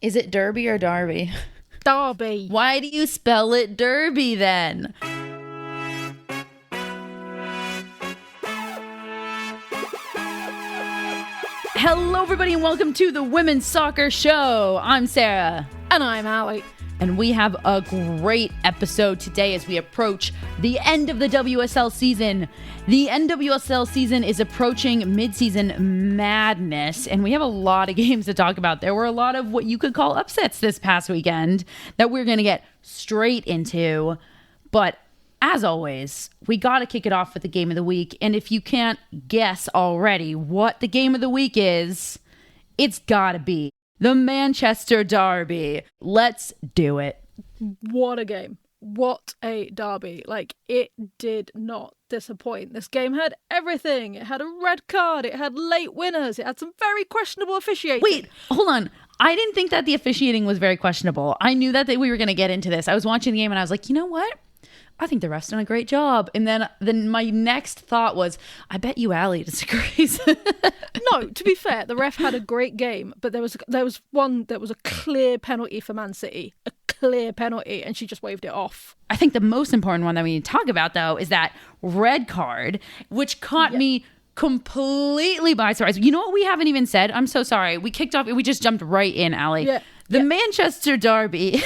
Is it Derby or Darby? Derby. Why do you spell it Derby then? Hello, everybody, and welcome to the Women's Soccer Show. I'm Sarah. And I'm Ali. And we have a great episode today as we approach the end of the WSL season. The NWSL season is approaching mid-season madness, and we have a lot of games to talk about. There were a lot of what you could call upsets this past weekend that we're going to get straight into. But as always, we got to kick it off with the game of the week. And if you can't guess already what the game of the week is, it's got to be the Manchester Derby. Let's do it. What a game. What a derby. Like, it did not disappoint. This game had everything. It had a red card. It had late winners. It had some very questionable officiating. Wait, hold on. I didn't think that the officiating was very questionable. I knew that we were going to get into this. I was watching the game and I was like, you know what? I think the ref's done a great job. And then my next thought was, I bet you Ali disagrees. No, to be fair, the ref had a great game, but there was one that was a clear penalty for Man City. A clear penalty, and she just waved it off. I think the most important one that we need to talk about, though, is that red card, which caught me completely by surprise. You know what we haven't even said? I'm so sorry. We kicked off, we just jumped right in, Ali. The Manchester Derby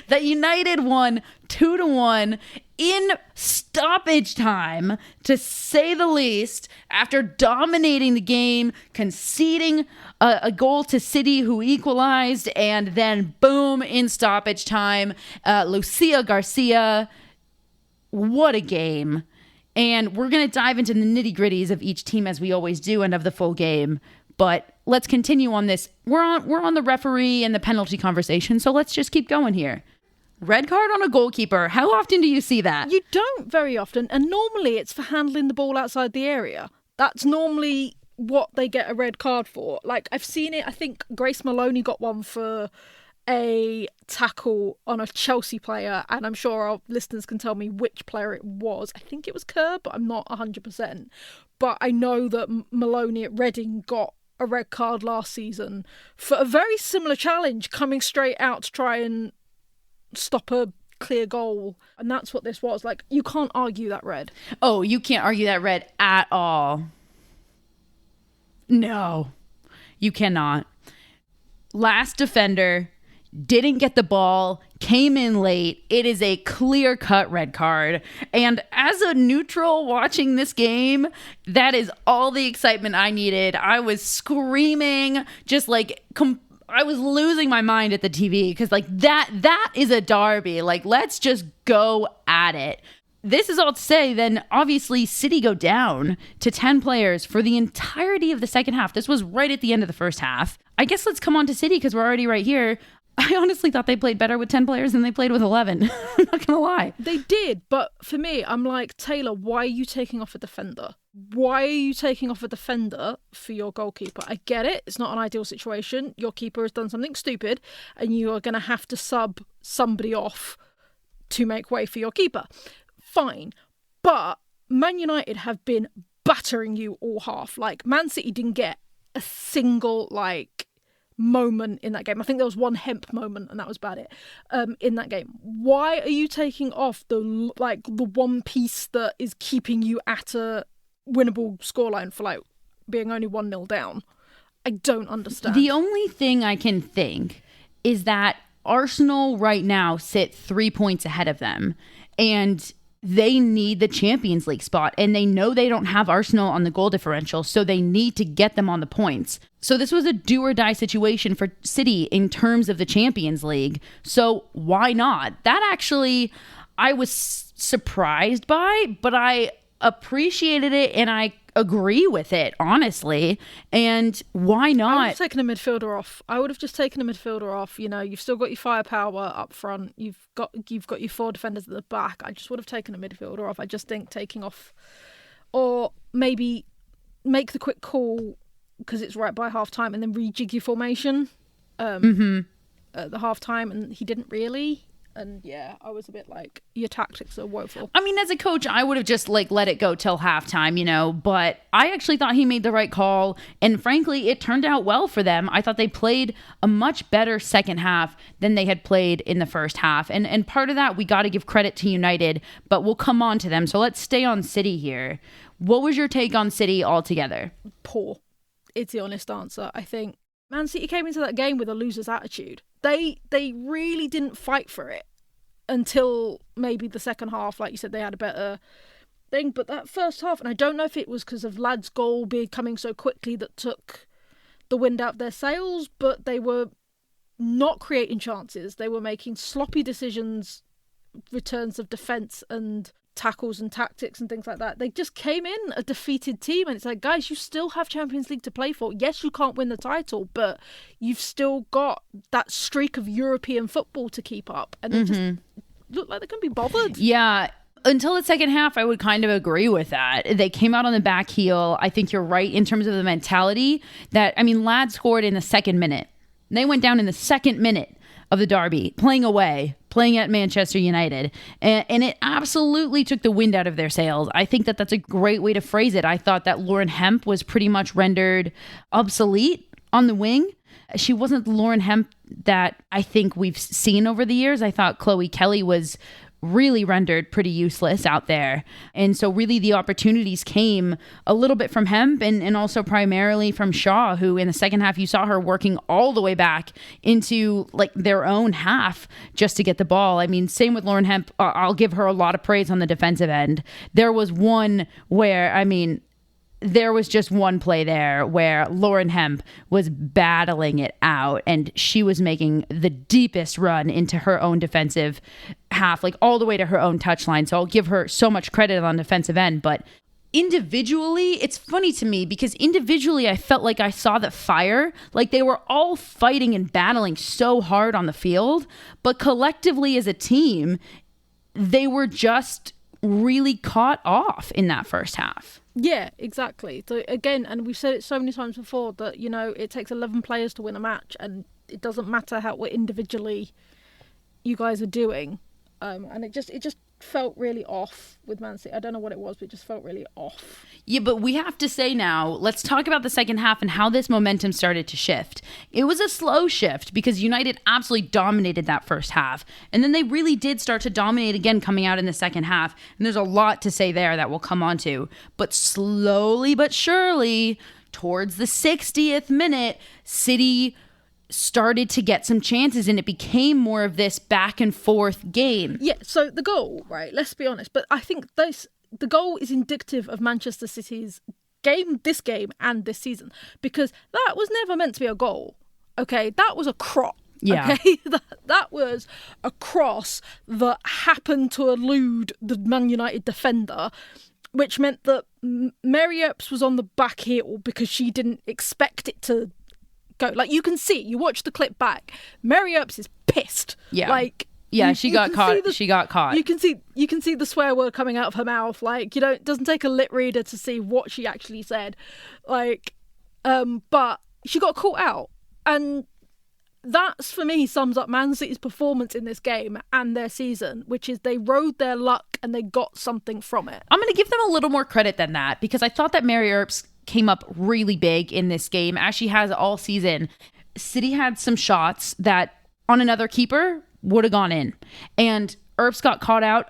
that United won 2-1 in stoppage time, to say the least, after dominating the game, conceding a goal to City, who equalized, and then boom, in stoppage time, Lucia Garcia. What a game. And we're going to dive into the nitty-gritties of each team as we always do, and of the full game. But let's continue on this. We're on the referee and the penalty conversation, so let's just keep going here. Red card on a goalkeeper. How often do you see that? You don't very often, and normally it's for handling the ball outside the area. That's normally what they get a red card for. Like, I've seen it. I think Grace Maloney got one for a tackle on a Chelsea player, and I'm sure our listeners can tell me which player it was. I think it was Kerr, but I'm not 100%. But I know that Maloney at Reading got a red card last season for a very similar challenge, coming straight out to try and stop a clear goal. And that's what this was. Like, you can't argue that red. Oh, you can't argue that red at all. No, you cannot. Last defender didn't get the ball, came in late. It is a clear-cut red card. And as a neutral watching this game, that is all the excitement I needed. I was screaming, just like I was losing my mind at the TV, because like that is a derby. Like, let's just go at it. This is all to say, then obviously City go down to 10 players for the entirety of the second half. This was right at the end of the first half. I guess let's come on to City, because we're already right here. I honestly thought they played better with 10 players than they played with 11. I'm not going to lie. They did, but for me, I'm like, Taylor, why are you taking off a defender? Why are you taking off a defender for your goalkeeper? I get it. It's not an ideal situation. Your keeper has done something stupid, and you are going to have to sub somebody off to make way for your keeper. Fine. But Man United have been battering you all half. Like, Man City didn't get a single, moment in that game. I think there was one Hemp moment, and that was about it in that game. Why are you taking off the one piece that is keeping you at a winnable scoreline for being only 1-0 down? I don't understand. The only thing I can think is that Arsenal right now sit 3 points ahead of them, and they need the Champions League spot, and they know they don't have Arsenal on the goal differential, so they need to get them on the points. So this was a do or die situation for City in terms of the Champions League. So why not? That actually, I was surprised by, but I appreciated it, and I agree with it, honestly. And why not? I would have taken a midfielder off. I would have just taken a midfielder off. You know, you've still got your firepower up front. You've got your 4 defenders at the back. I just would have taken a midfielder off. I just think taking off, or maybe make the quick call because it's right by half time, and then rejig your formation at the half time. And he didn't really. And yeah, I was a bit like, your tactics are woeful. I mean, as a coach, I would have just let it go till halftime, but I actually thought he made the right call. And frankly, it turned out well for them. I thought they played a much better second half than they had played in the first half. And part of that, we got to give credit to United, but we'll come on to them. So let's stay on City here. What was your take on City altogether? Poor. It's the honest answer. I think Man City came into that game with a loser's attitude. They really didn't fight for it until maybe the second half. Like you said, they had a better thing. But that first half, and I don't know if it was because of Ladd's goal coming so quickly that took the wind out of their sails, but they were not creating chances. They were making sloppy decisions, returns of defence and tackles and tactics and things like that. They just came in a defeated team, and it's like, guys, you still have Champions League to play for. Yes, you can't win the title, but you've still got that streak of European football to keep up, and they just look like they can be bothered. Yeah. Until the second half, I would kind of agree with that. They came out on the back heel. I think you're right in terms of the mentality that, Ladd scored in the second minute. They went down in the second minute of the derby, playing away, playing at Manchester United. And it absolutely took the wind out of their sails. I think that that's a great way to phrase it. I thought that Lauren Hemp was pretty much rendered obsolete on the wing. She wasn't the Lauren Hemp that I think we've seen over the years. I thought Chloe Kelly was really rendered pretty useless out there. And so really the opportunities came a little bit from Hemp and also primarily from Shaw, who in the second half, you saw her working all the way back into their own half just to get the ball. Same with Lauren Hemp. I'll give her a lot of praise on the defensive end. There was one where, there was just one play there where Lauren Hemp was battling it out and she was making the deepest run into her own defensive half, all the way to her own touchline. So I'll give her so much credit on the defensive end. But individually, it's funny to me because individually I felt like I saw the fire. They were all fighting and battling so hard on the field. But collectively as a team, they were just really caught off in that first half. Yeah, exactly. So again, and we've said it so many times before that, it takes 11 players to win a match, and it doesn't matter how individually you guys are doing. And it just felt really off with Man City. I don't know what it was, but it just felt really off. Yeah, but we have to say now, let's talk about the second half and how this momentum started to shift. It was a slow shift because United absolutely dominated that first half. And then they really did start to dominate again coming out in the second half. And there's a lot to say there that we'll come on to. But slowly but surely, towards the 60th minute, City started to get some chances and it became more of this back and forth game. Yeah, so the goal, right, let's be honest, but I think the goal is indicative of Manchester City's this game and this season, because that was never meant to be a goal, okay? That was a cross. Yeah. Okay, that was a cross that happened to elude the Man United defender, which meant that Mary Earps was on the back heel because she didn't expect it to go. You can see, you watch the clip back, Mary Earps is pissed. Yeah. She got caught. She got caught. You can see the swear word coming out of her mouth. It doesn't take a lit reader to see what she actually said. But she got caught out. And that's, for me, sums up Man City's performance in this game and their season, which is they rode their luck and they got something from it. I'm going to give them a little more credit than that because I thought that Mary Earps came up really big in this game, as she has all season. City had some shots that on another keeper would have gone in, and Earps got caught out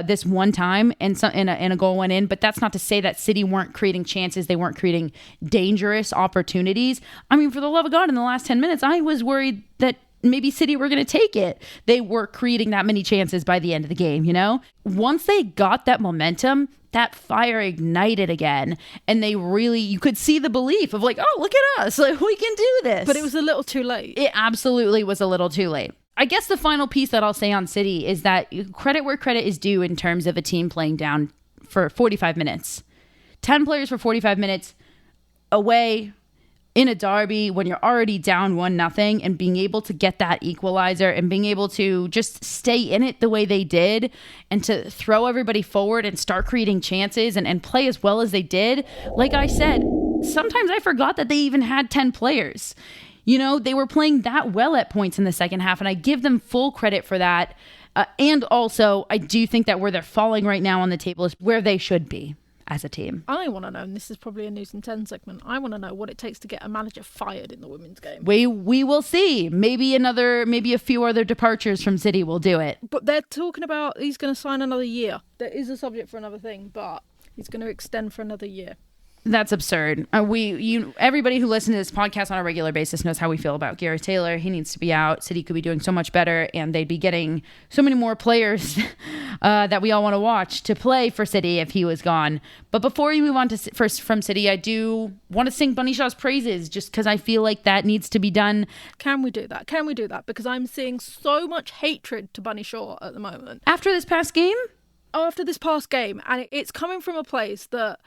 this one time, and a goal went in. But that's not to say that City weren't creating chances; they weren't creating dangerous opportunities. For the love of God, in the last 10 minutes, I was worried that maybe City were going to take it. They were creating that many chances by the end of the game. Once they got that momentum, that fire ignited again, and you could see the belief of oh, look at us, we can do this. But it was a little too late. It absolutely was a little too late. I guess the final piece that I'll say on City is that credit where credit is due in terms of a team playing down for 45 minutes. 10 players for 45 minutes away in a derby when you're already down 1-0 and being able to get that equalizer and being able to just stay in it the way they did and to throw everybody forward and start creating chances and play as well as they did. Like I said, sometimes I forgot that they even had 10 players. You know, they were playing that well at points in the second half, and I give them full credit for that. And also, I do think that where they're falling right now on the table is where they should be as a team. I want to know, and this is probably a News in 10 segment, I want to know what it takes to get a manager fired in the women's game. We will see. Maybe a few other departures from City will do it. But they're talking about he's going to sign another year. That is a subject for another thing, but he's going to extend for another year. That's absurd. Everybody who listens to this podcast on a regular basis knows how we feel about Gareth Taylor. He needs to be out. City could be doing so much better, and they'd be getting so many more players that we all want to watch to play for City if he was gone. But before we move on to from City, I do want to sing Bunny Shaw's praises just because I feel like that needs to be done. Can we do that? Because I'm seeing so much hatred to Bunny Shaw at the moment. After this past game? After this past game, and it's coming from a place that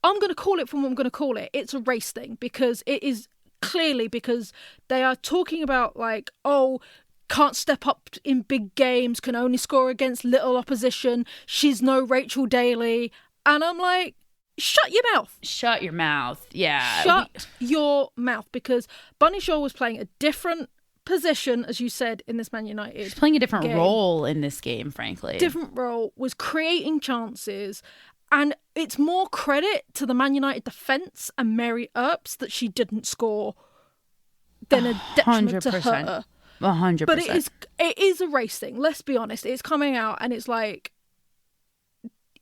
I'm going to call it from what I'm going to call it. It's a race thing, because it is clearly because they are talking about like, oh, can't step up in big games, can only score against little opposition. She's no Rachel Daly. And I'm like, shut your mouth. Shut your mouth. Yeah. Shut your mouth, because Bunny Shaw was playing a different position, as you said, in this Man United. She's playing a different role in this game, frankly. Different role, was creating chances. And it's more credit to the Man United defence and Mary Earps that she didn't score than a detriment to her. 100%. But it is a race thing. Let's be honest. It's coming out, and it's like,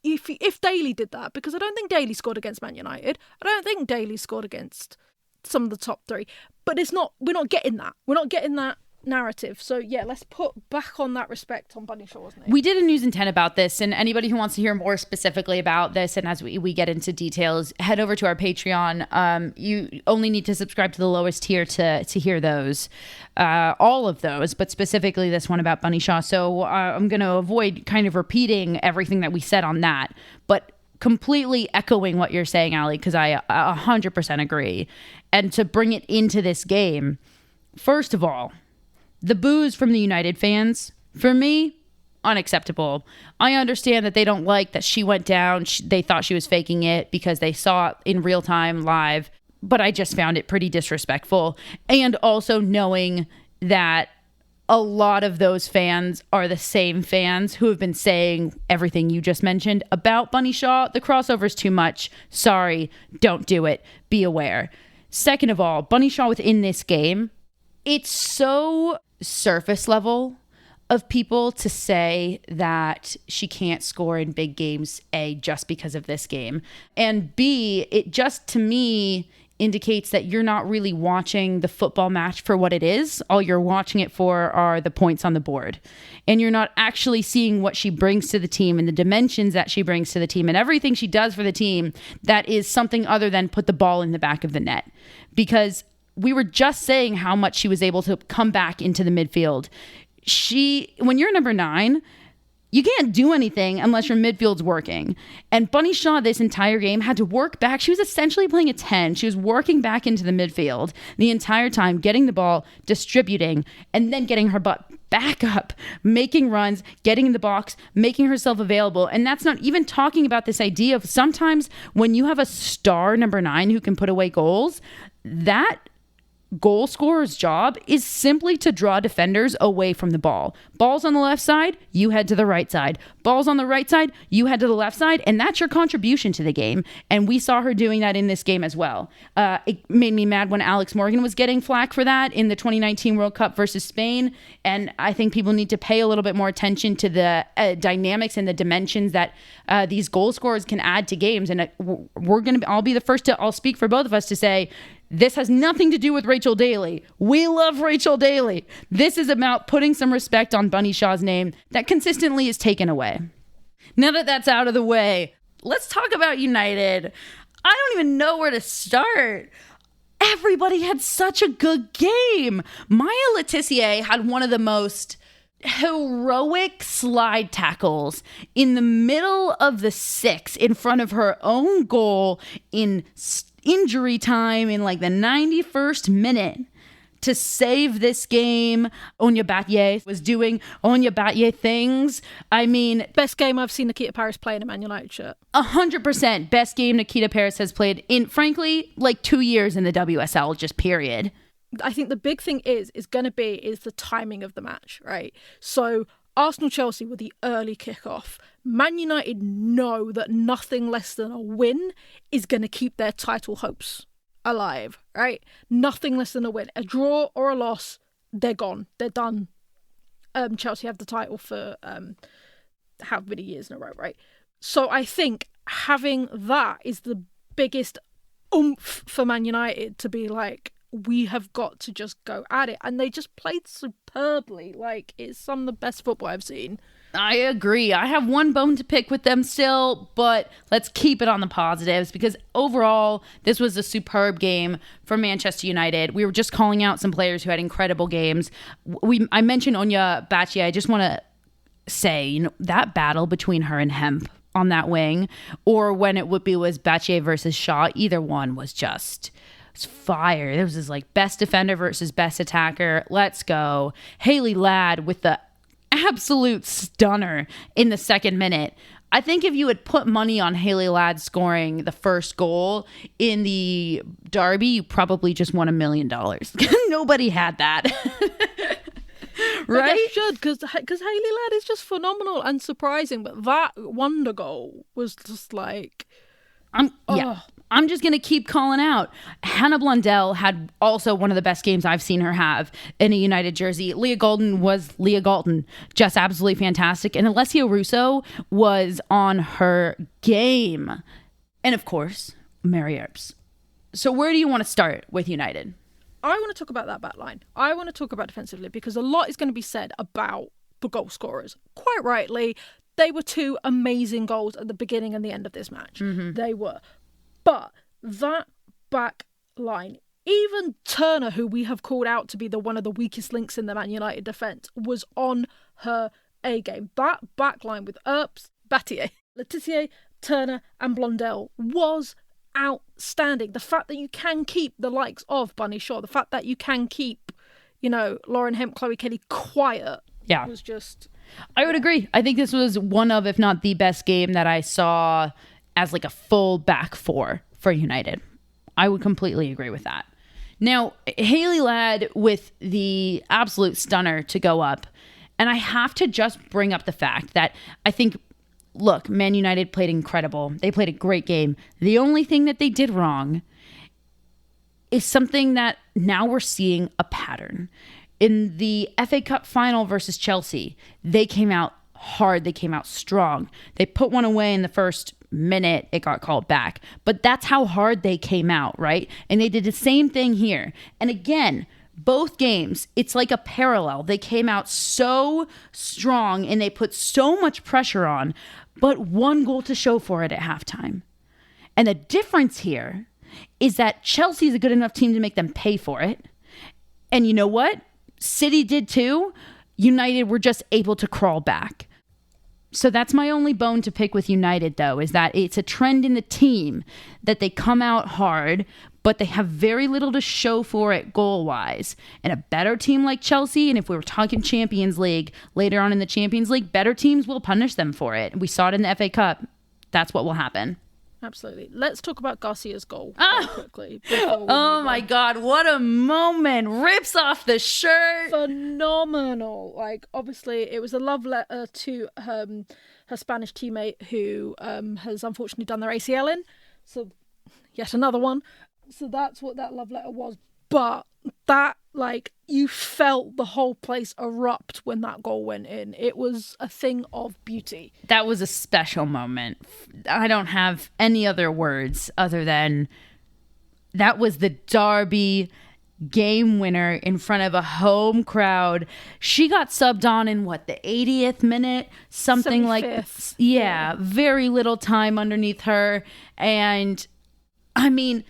if Daly did that, because I don't think Daly scored against Man United. I don't think Daly scored against some of the top three. But we're not getting that. We're not getting that narrative. So yeah, let's put back on that respect on Bunny Shaw's name. We did a News in 10 about this, and anybody who wants to hear more specifically about this, and as we get into details, head over to our Patreon. You only need to subscribe to the lowest tier to hear those, all of those, but specifically this one about Bunny Shaw. So I'm going to avoid kind of repeating everything that we said on that, but completely echoing what you're saying, Ali, because I 100% agree. And to bring it into this game, first of all, the boos from the United fans, for me, unacceptable. I understand that they don't like that she went down. They thought she was faking it because they saw it in real time live. But I just found it pretty disrespectful. And also knowing that a lot of those fans are the same fans who have been saying everything you just mentioned about Bunny Shaw. The crossover's too much. Sorry, don't do it. Be aware. Second of all, Bunny Shaw within this game, it's so surface level of people to say that she can't score in big games, A, just because of this game, and B, it just to me indicates that you're not really watching the football match for what it is. All you're watching it for are the points on the board, and you're not actually seeing what she brings to the team and the dimensions that she brings to the team and everything she does for the team that is something other than put the ball in the back of the net. Because we were just saying how much she was able to come back into the midfield. When you're number 9, you can't do anything unless your midfield's working. And Bunny Shaw this entire game had to work back. She was essentially playing a 10. She was working back into the midfield the entire time, getting the ball, distributing, and then getting her butt back up, making runs, getting in the box, making herself available. And that's not even talking about this idea of sometimes when you have a star number 9 who can put away goals, that goal scorer's job is simply to draw defenders away from the ball. Balls on the left side, you head to the right side. Balls on the right side, you head to the left side, and that's your contribution to the game. And we saw her doing that in this game as well. It made me mad when Alex Morgan was getting flack for that in the 2019 World Cup versus Spain. And I think people need to pay a little bit more attention to the dynamics and the dimensions that these goal scorers can add to games. And I'll be the first to, I'll speak for both of us to say, this has nothing to do with Rachel Daly. We love Rachel Daly. This is about putting some respect on Bunny Shaw's name that consistently is taken away. Now that that's out of the way, let's talk about United. I don't even know where to start. Everybody had such a good game. Maya Letitia had one of the most heroic slide tackles in the middle of the 6 in front of her own goal in injury time in like the 91st minute to save this game. Onya Batye was doing Onya Batye things. I mean, best game I've seen Nikita Paris play in a Man United shirt. 100% best game Nikita Paris has played in, frankly, like 2 years in the WSL, just period. I think the big thing is the timing of the match, right? So Arsenal-Chelsea were the early kickoff. Man United know that nothing less than a win is going to keep their title hopes alive, right? Nothing less than a win. A draw or a loss, they're gone. They're done. Chelsea have the title for how many years in a row, right? So I think having that is the biggest oomph for Man United to be like, we have got to just go at it. And they just played superbly. Like, it's some of the best football I've seen. I agree. I have one bone to pick with them still, but let's keep it on the positives because overall, this was a superb game for Manchester United. We were just calling out some players who had incredible games. I mentioned Anya Bachi. I just want to say, that battle between her and Hemp on that wing, or when it was Bachi versus Shaw, either one was just fire. There was this like best defender versus best attacker. Let's go. Hayley Ladd with the absolute stunner in the second minute. I think if you had put money on Hayley Ladd scoring the first goal in the derby, you probably just won $1 million. Nobody had that. Right? They should, because Hayley Ladd is just phenomenal and surprising. But that wonder goal was just like... I'm just going to keep calling out. Hannah Blundell had also one of the best games I've seen her have in a United jersey. Leah Golden was Leah Golden, just absolutely fantastic. And Alessia Russo was on her game. And of course, Mary Earps. So where do you want to start with United? I want to talk about that back line. I want to talk about defensively because a lot is going to be said about the goal scorers. Quite rightly, they were two amazing goals at the beginning and the end of this match. Mm-hmm. They were. But that back line, even Turner, who we have called out to be one of the weakest links in the Man United defence, was on her A game. That back line with Earps, Battier, Letitia, Turner and Blundell was outstanding. The fact that you can keep the likes of Bunny Shaw, the fact that you can keep, Lauren Hemp, Chloe Kelly quiet was just... I would agree. I think this was one of, if not the best game that I saw as like a full back four for United. I would completely agree with that. Now, Hayley Ladd with the absolute stunner to go up. And I have to just bring up the fact that I think, look, Man United played incredible. They played a great game. The only thing that they did wrong is something that now we're seeing a pattern. In the FA Cup final versus Chelsea, they came out hard. They came out strong. They put one away in the first minute. It got called back. But that's how hard they came out, right? And they did the same thing here. And again, both games, it's like a parallel. They came out so strong and they put so much pressure on, but one goal to show for it at halftime. And the difference here is that Chelsea's a good enough team to make them pay for it. And you know what? City did too. United were just able to crawl back. So that's my only bone to pick with United, though, is that it's a trend in the team that they come out hard, but they have very little to show for it goal-wise. And a better team like Chelsea, and if we were talking Champions League, later on in the Champions League, better teams will punish them for it. We saw it in the FA Cup. That's what will happen. Absolutely. Let's talk about Garcia's goal quickly. Oh my God, what a moment. Rips off the shirt. Phenomenal. Like, obviously, it was a love letter to her Spanish teammate who has unfortunately done their ACL in. So, yet another one. So that's what that love letter was. But that, like, you felt the whole place erupt when that goal went in. It was a thing of beauty. That was a special moment. I don't have any other words other than that was the Derby game winner in front of a home crowd. She got subbed on in the 80th minute? Something 75th. Like, yeah, very little time underneath her. And I mean,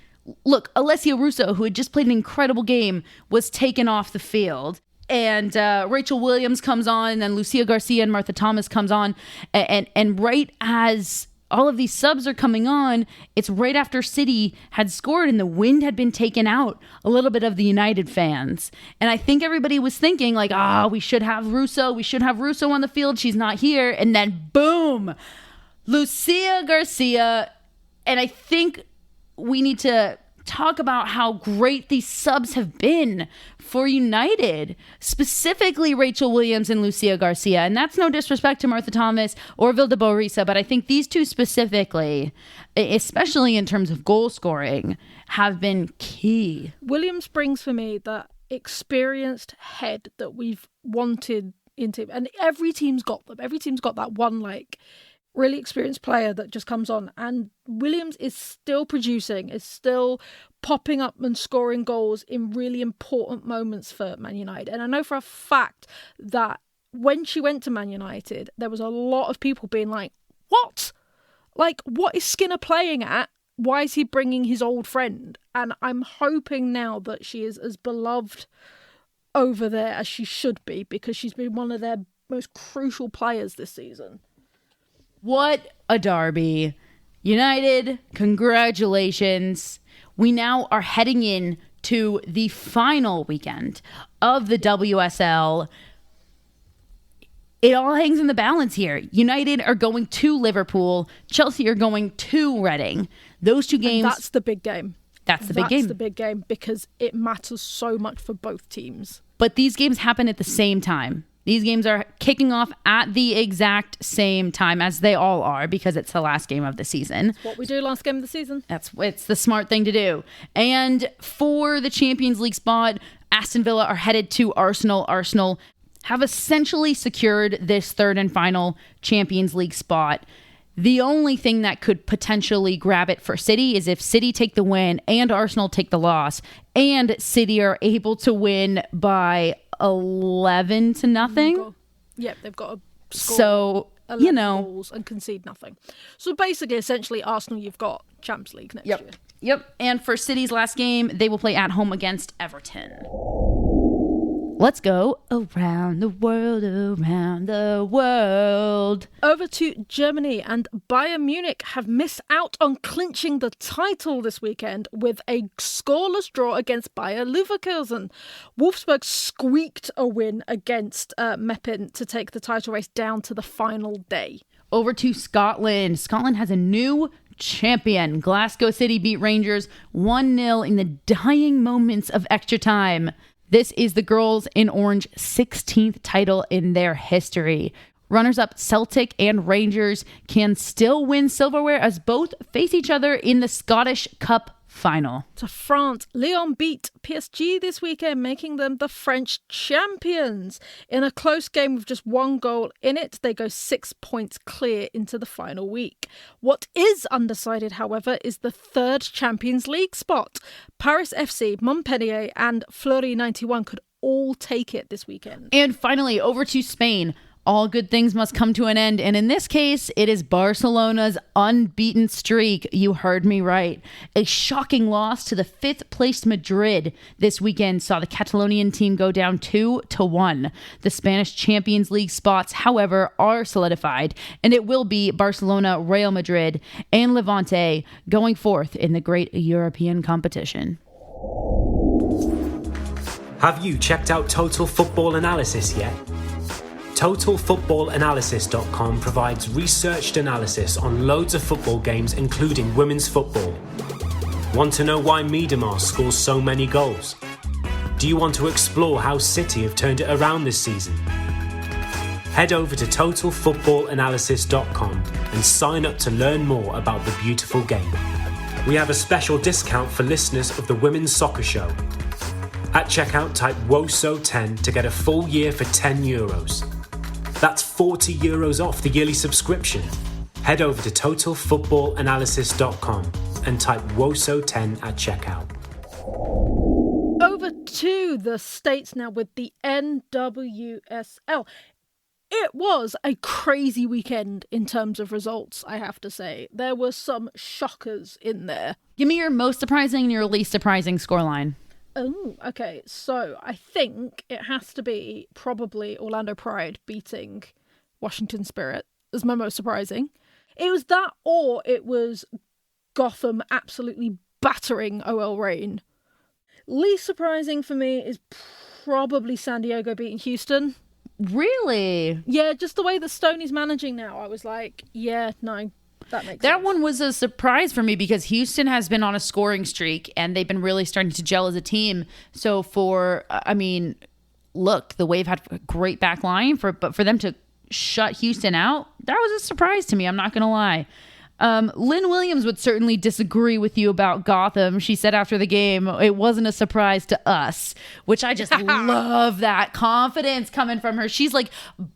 look, Alessia Russo, who had just played an incredible game, was taken off the field. And Rachel Williams comes on, and then Lucia Garcia and Martha Thomas comes on. And right as all of these subs are coming on, it's right after City had scored and the wind had been taken out a little bit of the United fans. And I think everybody was thinking like, we should have Russo. We should have Russo on the field. She's not here. And then boom, Lucia Garcia. And I think we need to talk about how great these subs have been for United, specifically Rachel Williams and Lucia Garcia. And that's no disrespect to Martha Thomas or Vilda Borisa, but I think these two specifically, especially in terms of goal scoring, have been key. Williams brings for me that experienced head that we've wanted into, and every team's got them. Every team's got that one, like, really experienced player that just comes on, and Williams is still producing, is still popping up and scoring goals in really important moments for Man United. And I know for a fact that when she went to Man United, there was a lot of people being like, what? Like, what is Skinner playing at? Why is he bringing his old friend? And I'm hoping now that she is as beloved over there as she should be, because she's been one of their most crucial players this season. What a derby. United, congratulations. We now are heading in to the final weekend of the WSL. It all hangs in the balance here. United are going to Liverpool. Chelsea are going to Reading. Those two games. And that's the big game. That's the big game. That's the big game because it matters so much for both teams. But these games happen at the same time. These games are kicking off at the exact same time, as they all are, because it's the last game of the season. That's what we do last game of the season. It's the smart thing to do. And for the Champions League spot, Aston Villa are headed to Arsenal. Arsenal have essentially secured this third and final Champions League spot. The only thing that could potentially grab it for City is if City take the win and Arsenal take the loss, and City are able to win by 11-0. Yep, they've got to score 11 goals and concede nothing. So basically, essentially, Arsenal, you've got Champions League next year. Yep. And for City's last game, they will play at home against Everton. Let's go around the world, around the world. Over to Germany, and Bayern Munich have missed out on clinching the title this weekend with a scoreless draw against Bayer Leverkusen. Wolfsburg squeaked a win against Meppen to take the title race down to the final day. Over to Scotland. Scotland has a new champion. Glasgow City beat Rangers 1-0 in the dying moments of extra time. This is the girls in orange 16th title in their history. Runners-up Celtic and Rangers can still win silverware as both face each other in the Scottish Cup final. To France, Lyon beat PSG this weekend, making them the French champions. In a close game with just one goal in it, they go 6 points clear into the final week. What is undecided, however, is the third Champions League spot. Paris FC, Montpellier and Fleury 91 could all take it this weekend. And finally, over to Spain. All good things must come to an end, and in this case, it is Barcelona's unbeaten streak. You heard me right. A shocking loss to the fifth-placed Madrid this weekend saw the Catalonian team go down 2-1. The Spanish Champions League spots, however, are solidified, and it will be Barcelona, Real Madrid, and Levante going forth in the great European competition. Have you checked out Total Football Analysis yet? TotalFootballAnalysis.com provides researched analysis on loads of football games, including women's football. Want to know why Miedemar scores so many goals? Do you want to explore how City have turned it around this season? Head over to TotalFootballAnalysis.com and sign up to learn more about the beautiful game. We have a special discount for listeners of the Women's Soccer Show. At checkout, type WOSO10 to get a full year for €10. That's €40 off the yearly subscription. Head over to TotalFootballAnalysis.com and type WOSO10 at checkout. Over to the States now with the NWSL. It was a crazy weekend in terms of results, I have to say. There were some shockers in there. Give me your most surprising and your least surprising scoreline. Oh, okay. So I think it has to be probably Orlando Pride beating Washington Spirit as my most surprising. It was that, or it was Gotham absolutely battering OL Reign. Least surprising for me is probably San Diego beating Houston. Really? Yeah, just the way that Stoney's managing now. I was like, yeah, no, That makes That sense. one was a surprise for me because Houston has been on a scoring streak and they've been really starting to gel as a team. So look, the Wave had a great back line but for them to shut Houston out, that was a surprise to me. I'm not going to lie. Lynn Williams would certainly disagree with you about Gotham. She said after the game, it wasn't a surprise to us, which I just love that confidence coming from her. She's like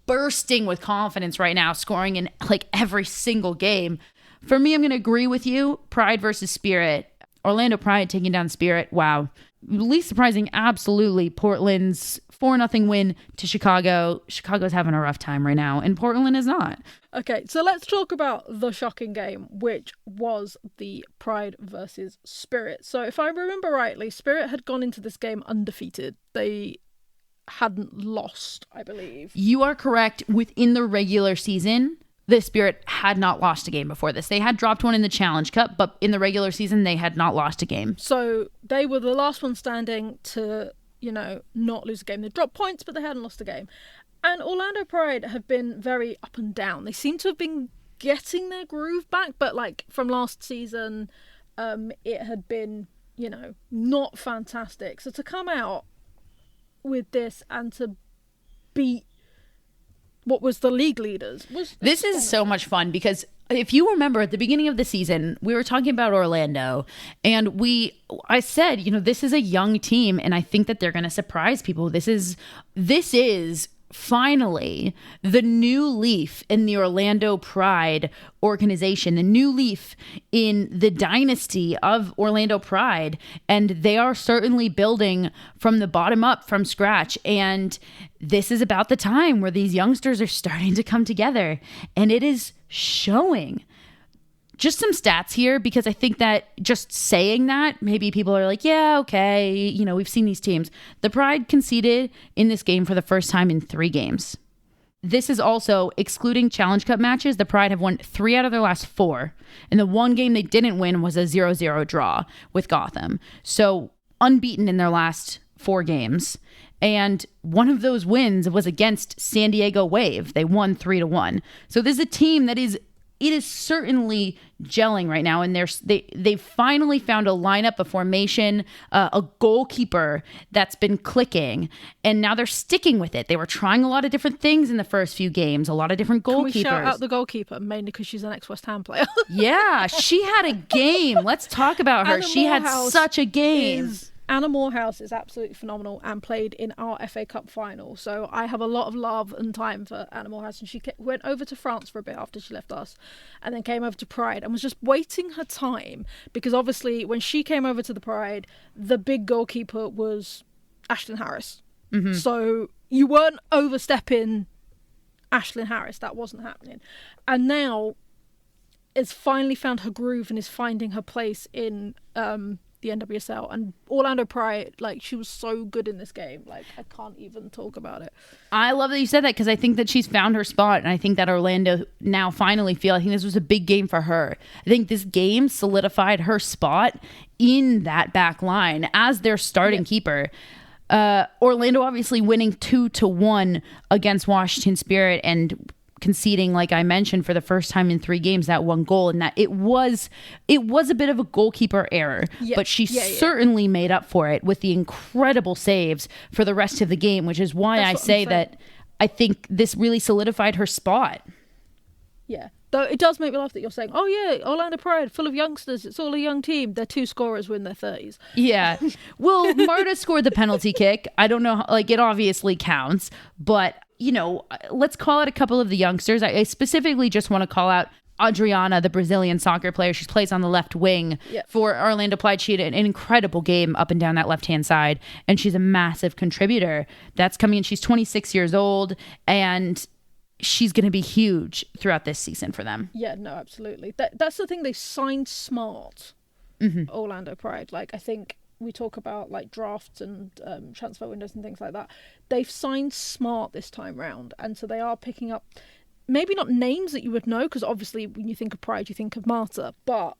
bursting with confidence right now, scoring in like every single game. For me, I'm going to agree with you. Pride versus Spirit. Orlando Pride taking down Spirit. Wow. Least surprising, absolutely. Portland's 4-0 win to Chicago. Chicago's having a rough time right now, and Portland is not. Okay, so let's talk about the shocking game, which was the Pride versus Spirit. So if I remember rightly, Spirit had gone into this game undefeated. They hadn't lost, I believe. You are correct. Within the regular season, the Spirit had not lost a game before this. They had dropped one in the Challenge Cup, but in the regular season, they had not lost a game. So they were the last one standing to, not lose a game. They dropped points, but they hadn't lost a game. And Orlando Pride have been very up and down. They seem to have been getting their groove back, but like from last season, it had been, not fantastic. So to come out with this and to beat what was the league leaders. This is so much fun because if you remember at the beginning of the season, we were talking about Orlando and I said, this is a young team and I think that they're going to surprise people. This is finally the new leaf in the Orlando Pride organization, the new leaf in the dynasty of Orlando Pride. And they are certainly building from the bottom up, from scratch. And this is about the time where these youngsters are starting to come together. And it is showing. Just some stats here, because I think that just saying that, maybe people are like, yeah, okay, we've seen these teams. The Pride conceded in this game for the first time in 3 games. This is also excluding Challenge Cup matches. The Pride have won 3 out of their last 4. And the one game they didn't win was a 0-0 draw with Gotham. So unbeaten in their last 4 games. And one of those wins was against San Diego Wave. They won 3-1. So this is a team that is certainly gelling right now, and they finally found a lineup, a formation, a goalkeeper that's been clicking, and now they're sticking with it. They were trying a lot of different things in the first few games, a lot of different goalkeepers. Can we shout out the goalkeeper, mainly because she's an ex-West Ham player? Yeah, she had a game. Let's talk about her. She had such a game. Anna Morehouse is absolutely phenomenal and played in our FA Cup final. So I have a lot of love and time for Anna Morehouse. And she went over to France for a bit after she left us and then came over to Pride and was just waiting her time. Because obviously when she came over to the Pride, the big goalkeeper was Ashlyn Harris. Mm-hmm. So you weren't overstepping Ashlyn Harris. That wasn't happening. And now has finally found her groove and is finding her place in the NWSL. And Orlando Pride, she was so good in this game. I can't even talk about it. I love that you said that because I think that she's found her spot, and I think that Orlando now finally I think this was a big game for her. I think this game solidified her spot in that back line as their starting keeper. Orlando obviously winning 2-1 against Washington Spirit and conceding, like I mentioned, for the first time in 3 games, that one goal, and that it was a bit of a goalkeeper error, but she certainly made up for it with the incredible saves for the rest of the game, which is why I say that I think this really solidified her spot. Yeah. Though it does make me laugh that you're saying, oh yeah, Orlando Pride, full of youngsters, it's all a young team. Their 2 scorers were in their 30s. Yeah. Well, Marta scored the penalty kick. I don't know, it obviously counts, but let's call out a couple of the youngsters. I specifically just want to call out Adriana, the Brazilian soccer player. She plays on the left wing for Orlando Pride. She had an incredible game up and down that left-hand side, and she's a massive contributor. That's coming in. She's 26 years old, and she's going to be huge throughout this season for them. Yeah, no, absolutely. That's the thing. They signed smart, Orlando Pride. I think we talk about drafts and transfer windows and things like that. They've signed smart this time round, and so they are picking up maybe not names that you would know, because obviously when you think of Pride you think of Marta, but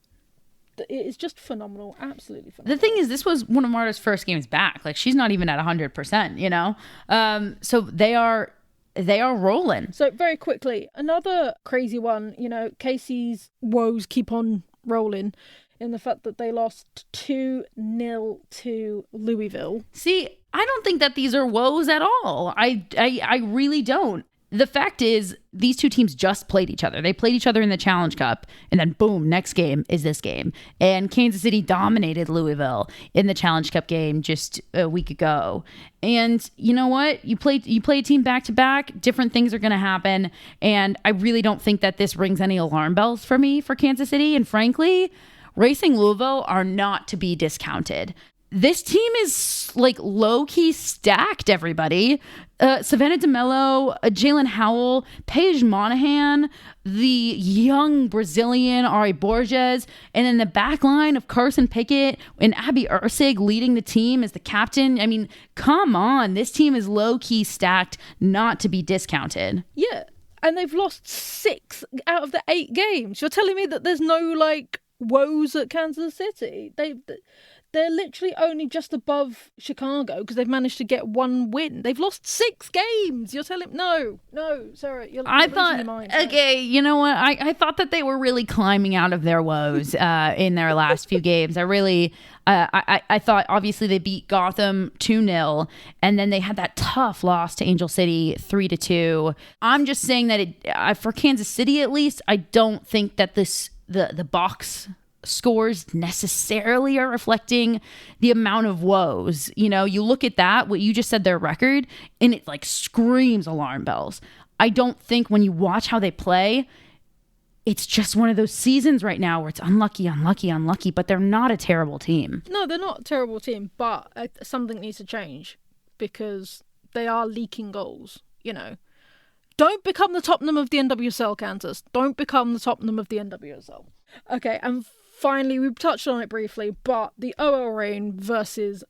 it is just phenomenal, absolutely phenomenal. The thing is, this was one of Marta's first games back. She's not even at 100%, so they are they are rolling. So very quickly, another crazy one, Casey's woes keep on rolling in the fact that they lost 2-0 to Louisville. See, I don't think that these are woes at all. I really don't. The fact is, these two teams just played each other. They played each other in the Challenge Cup, and then boom, next game is this game. And Kansas City dominated Louisville in the Challenge Cup game just a week ago. And you know what? You play a team back to back, different things are going to happen. And I really don't think that this rings any alarm bells for me for Kansas City. And frankly, Racing Louisville are not to be discounted. This team is like low-key stacked, everybody. Savannah DeMello, Jalen Howell, Paige Monahan, the young Brazilian Ari Borges, and then the back line of Carson Pickett and Abby Ursig leading the team as the captain. I mean, come on. This team is low-key stacked, not to be discounted. Yeah, and they've lost 6 out of the 8 games. You're telling me that there's no, woes at Kansas City? They're literally only just above Chicago because they've managed to get 1 win. They've lost 6 games. You're telling no, Sarah. I thought, your mind, okay, you know what? I thought that they were really climbing out of their woes in their last few games. I really, I thought obviously they beat Gotham 2-0, and then they had that tough loss to Angel City 3-2. I'm just saying that for Kansas City at least, I don't think that the box scores necessarily are reflecting the amount of woes. You look at that, what you just said, their record, and it screams alarm bells. I don't think when you watch how they play, it's just one of those seasons right now where it's unlucky, but they're not a terrible team. No, they're not a terrible team, but something needs to change because they are leaking goals, Don't become the Tottenham of the NWSL, Kansas. Don't become the Tottenham of the NWSL. Okay, and finally, we've touched on it briefly, but the OL Reign versus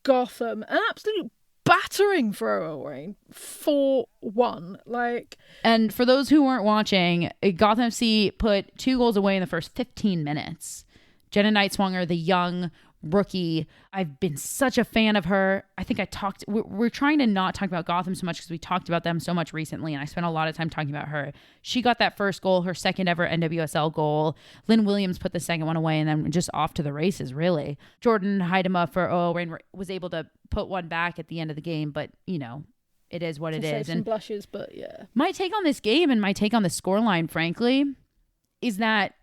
Gotham, an absolute battering for OL Reign, 4-1. And for those who weren't watching, Gotham FC put 2 goals away in the first 15 minutes. Jenna Nightswonger, the young rookie, I've been such a fan of her. I think we're trying to not talk about Gotham so much because we talked about them so much recently, and I spent a lot of time talking about her. She got that first goal, her second ever NWSL goal. Lynn Williams put the second one away, and then just off to the races, really. Jordan Heidema for OL Reign was able to put one back at the end of the game, but it is what it is. Some blushes, but yeah. My take on this game and my take on the scoreline, frankly, is that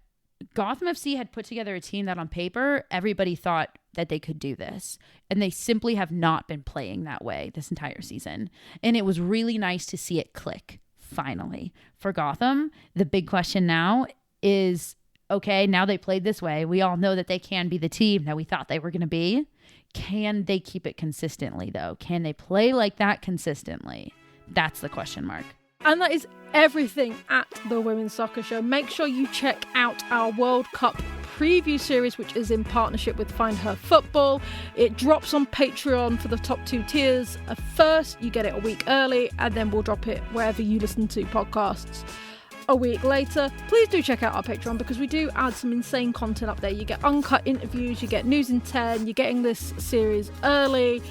Gotham FC had put together a team that on paper, everybody thought that they could do this. And they simply have not been playing that way this entire season. And it was really nice to see it click, finally. For Gotham, the big question now is, okay, now they played this way. We all know that they can be the team that we thought they were going to be. Can they keep it consistently, though? Can they play like that consistently? That's the question mark. And that is everything at the Women's Soccer Show. Make sure you check out our World Cup preview series, which is in partnership with Find Her Football. It drops on Patreon for the top 2 tiers. First, you get it a week early, and then we'll drop it wherever you listen to podcasts a week later. Please do check out our Patreon because we do add some insane content up there. You get uncut interviews, you get news in 10, you're getting this series early,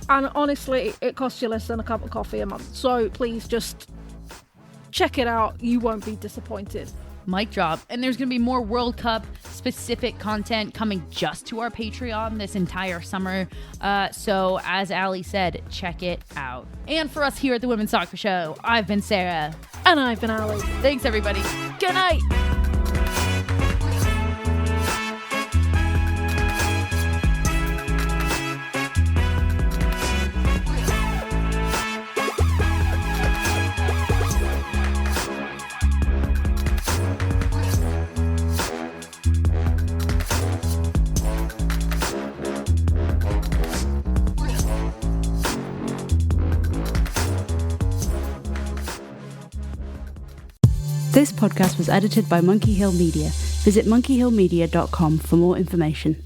and honestly, it costs you less than a cup of coffee a month. So please just check it out. You won't be disappointed. Mic drop. And there's going to be more World Cup specific content coming just to our Patreon this entire summer. So as Ali said, check it out. And for us here at the Women's Soccer Show, I've been Sarah. And I've been Ali. Thanks, everybody. Good night. This podcast was edited by Monkey Hill Media. Visit monkeyhillmedia.com for more information.